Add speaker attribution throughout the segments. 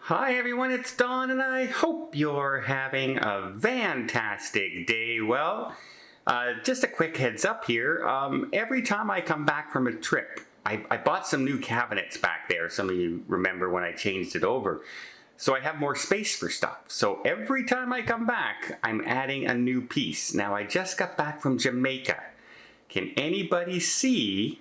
Speaker 1: Hi everyone, it's Don and I hope you're having a fantastic day. Well, just a quick heads up here. Every time I come back from a trip, I bought some new cabinets back there. Some of you remember when I changed it over. So I have more space for stuff. So every time I come back, I'm adding a new piece. Now I just got back from Jamaica. Can anybody see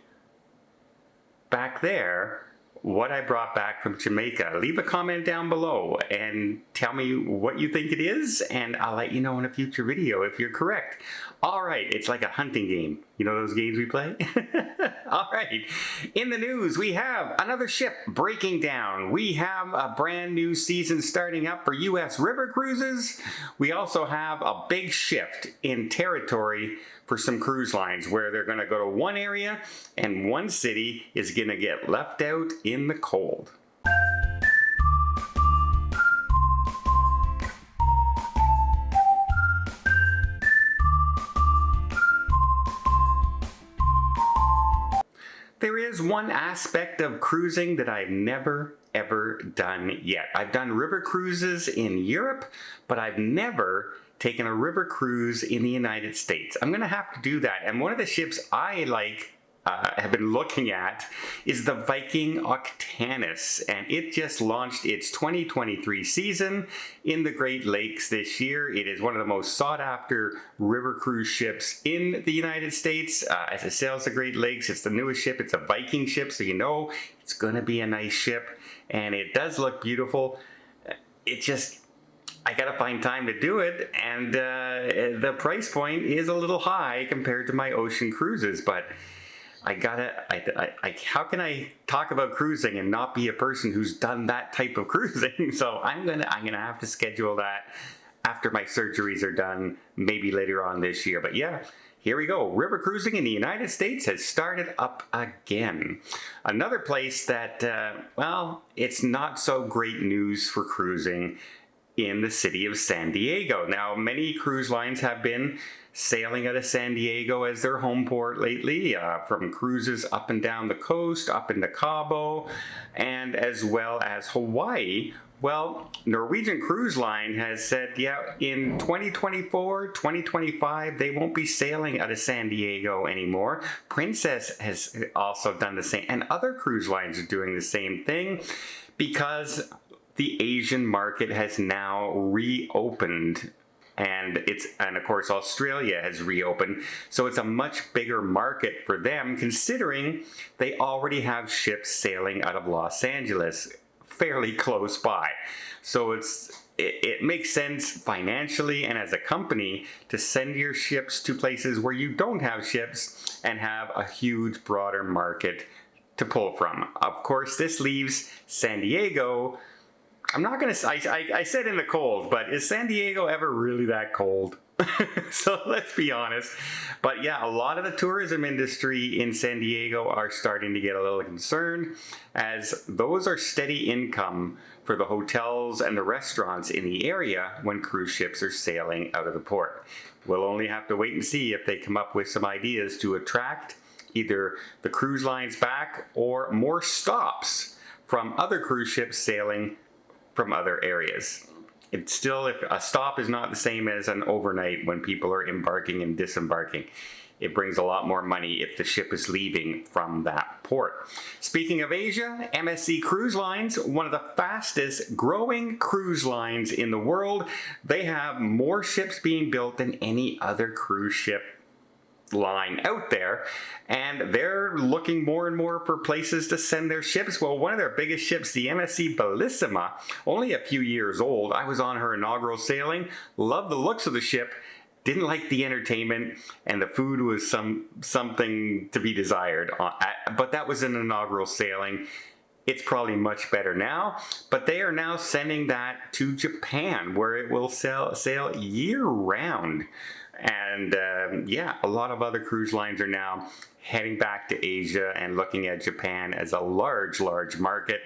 Speaker 1: back there what I brought back from Jamaica? Leave a comment down below and tell me what you think it is, and I'll let you know in a future video if you're correct. Alright, it's like a hunting game. You know those games we play? Alright, in the news we have another ship breaking down. We have a brand new season starting up for US river cruises. We also have a big shift in territory for some cruise lines where they're going to go to one area and one city is going to get left out in the cold. There is one aspect of cruising that I've never ever done yet. I've done river cruises in Europe, but I've never taken a river cruise in the United States. I'm gonna have to do that. And one of the ships I have been looking at is the Viking Octanus, and it just launched its 2023 season in the Great Lakes this year. It is one of the most sought after river cruise ships in the United States. As it sails the Great Lakes, it's the newest ship. It's a Viking ship, so you know it's gonna be a nice ship, and it does look beautiful. I gotta find time to do it, and the price point is a little high compared to my ocean cruises, but how can I talk about cruising and not be a person who's done that type of cruising? So I'm gonna have to schedule that after my surgeries are done, maybe later on this year. But yeah, here we go. River cruising in the United States has started up again. Another place that, well, it's not so great news for cruising in the city of San Diego. Now, many cruise lines have been sailing out of San Diego as their home port lately, from cruises up and down the coast, up into Cabo, and as well as Hawaii. Well, Norwegian Cruise Line has said, yeah, in 2024, 2025, they won't be sailing out of San Diego anymore. Princess has also done the same, and other cruise lines are doing the same thing because the Asian market has now reopened, and of course Australia has reopened, so it's a much bigger market for them, considering they already have ships sailing out of Los Angeles fairly close by. So it makes sense financially and as a company to send your ships to places where you don't have ships and have a huge broader market to pull from. Of course, this leaves San Diego. I'm not gonna say, I said in the cold, but is San Diego ever really that cold? So let's be honest. But yeah, a lot of the tourism industry in San Diego are starting to get a little concerned, as those are steady income for the hotels and the restaurants in the area when cruise ships are sailing out of the port. We'll only have to wait and see if they come up with some ideas to attract either the cruise lines back or more stops from other cruise ships sailing from other areas. It's still, if a stop is not the same as an overnight when people are embarking and disembarking. It brings a lot more money if the ship is leaving from that port. Speaking of Asia, MSC Cruise Lines, one of the fastest growing cruise lines in the world. They have more ships being built than any other cruise ship line out there, and they're looking more and more for places to send their ships. Well, one of their biggest ships, the MSC Bellissima, only a few years old. I was on her inaugural sailing, loved the looks of the ship, didn't like the entertainment, and the food was something to be desired, but that was an inaugural sailing. It's probably much better now, but they are now sending that to Japan, where it will sail year-round. And yeah, a lot of other cruise lines are now heading back to Asia and looking at Japan as a large market,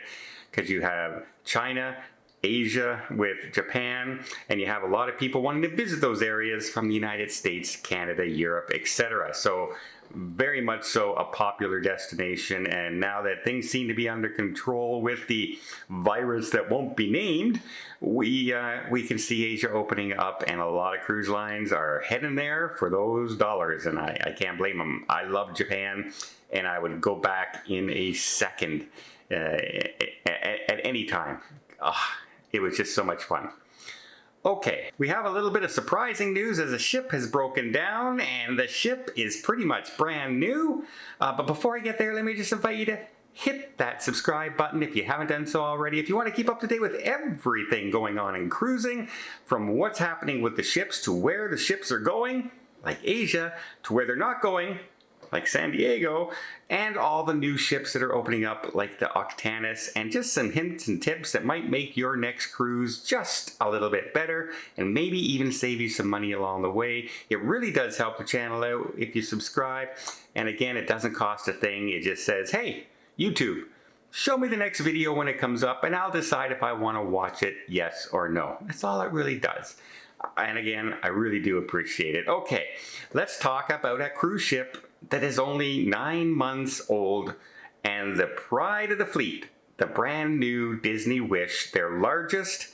Speaker 1: because you have China, Asia with Japan, and you have a lot of people wanting to visit those areas from the United States, Canada, Europe, etc. So very much so a popular destination, and now that things seem to be under control with the virus that won't be named, we can see Asia opening up, and a lot of cruise lines are heading there for those dollars, and I can't blame them. I love Japan, and I would go back in a second at any time. It was just so much fun. Okay, we have a little bit of surprising news as a ship has broken down, and the ship is pretty much brand new. But before I get there, let me just invite you to hit that subscribe button if you haven't done so already. If you want to keep up to date with everything going on in cruising, from what's happening with the ships to where the ships are going, like Asia, to where they're not going, like San Diego, and all the new ships that are opening up like the Octanus, and just some hints and tips that might make your next cruise just a little bit better and maybe even save you some money along the way. It really does help the channel out if you subscribe, and again, it doesn't cost a thing. It just says, hey, YouTube, show me the next video when it comes up, and I'll decide if I want to watch it, yes or no. That's all it really does. And again, I really do appreciate it. Okay, let's talk about a cruise ship that is only 9 months old, and the pride of the fleet, the brand new Disney Wish, their largest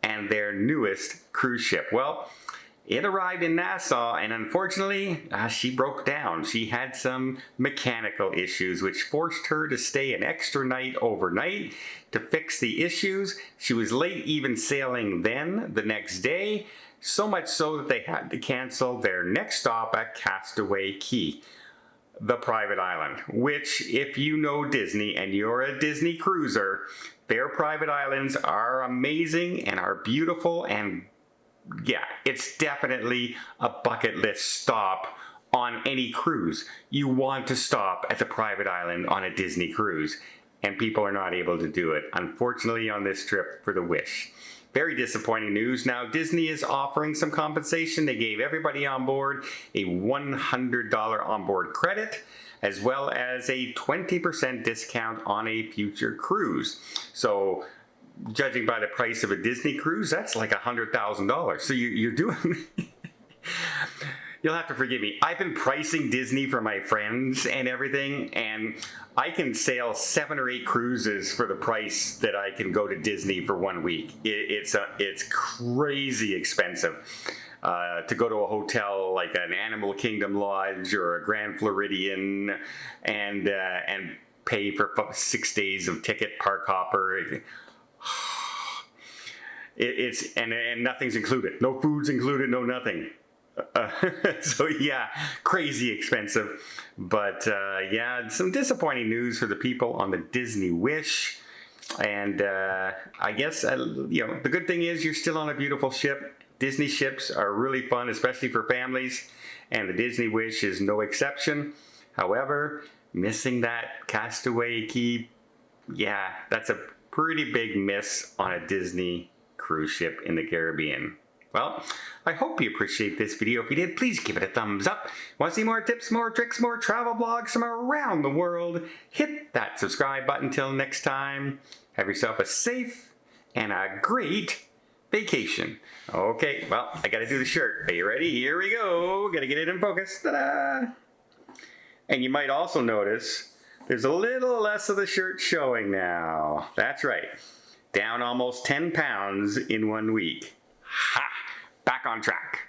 Speaker 1: and their newest cruise ship. Well, it arrived in Nassau, and unfortunately, she broke down. She had some mechanical issues, which forced her to stay an extra night overnight to fix the issues. She was late even sailing the next day, so much so that they had to cancel their next stop at Castaway Cay, the private island, which, if you know Disney and you're a Disney cruiser, their private islands are amazing and are beautiful, and yeah, it's definitely a bucket list stop on any cruise. You want to stop at the private island on a Disney cruise, and people are not able to do it, unfortunately, on this trip for the Wish. Very disappointing news. Now, Disney is offering some compensation. They gave everybody on board a $100 onboard credit, as well as a 20% discount on a future cruise. So, judging by the price of a Disney cruise, that's like $100,000. So you're doing... You'll have to forgive me. I've been pricing Disney for my friends and everything, and I can sail 7 or 8 cruises for the price that I can go to Disney for 1 week. It's crazy expensive to go to a hotel like an Animal Kingdom Lodge or a Grand Floridian and pay for 6 days of ticket park hopper. And nothing's included. No food's included, no nothing. So yeah, crazy expensive, but yeah, some disappointing news for the people on the Disney Wish, and I guess you know, the good thing is you're still on a beautiful ship. Disney ships are really fun, especially for families, and the Disney Wish is no exception. However, missing that Castaway Cay, yeah, that's a pretty big miss on a Disney cruise ship in the Caribbean. Well, I hope you appreciate this video. If you did, please give it a thumbs up. Want to see more tips, more tricks, more travel blogs from around the world? Hit that subscribe button. Till next time, have yourself a safe and a great vacation. Okay, well, I gotta do the shirt. Are you ready? Here we go. Gotta get it in focus. Ta-da! And you might also notice there's a little less of the shirt showing now. That's right. Down almost 10 pounds in 1 week. Ha! Back on track.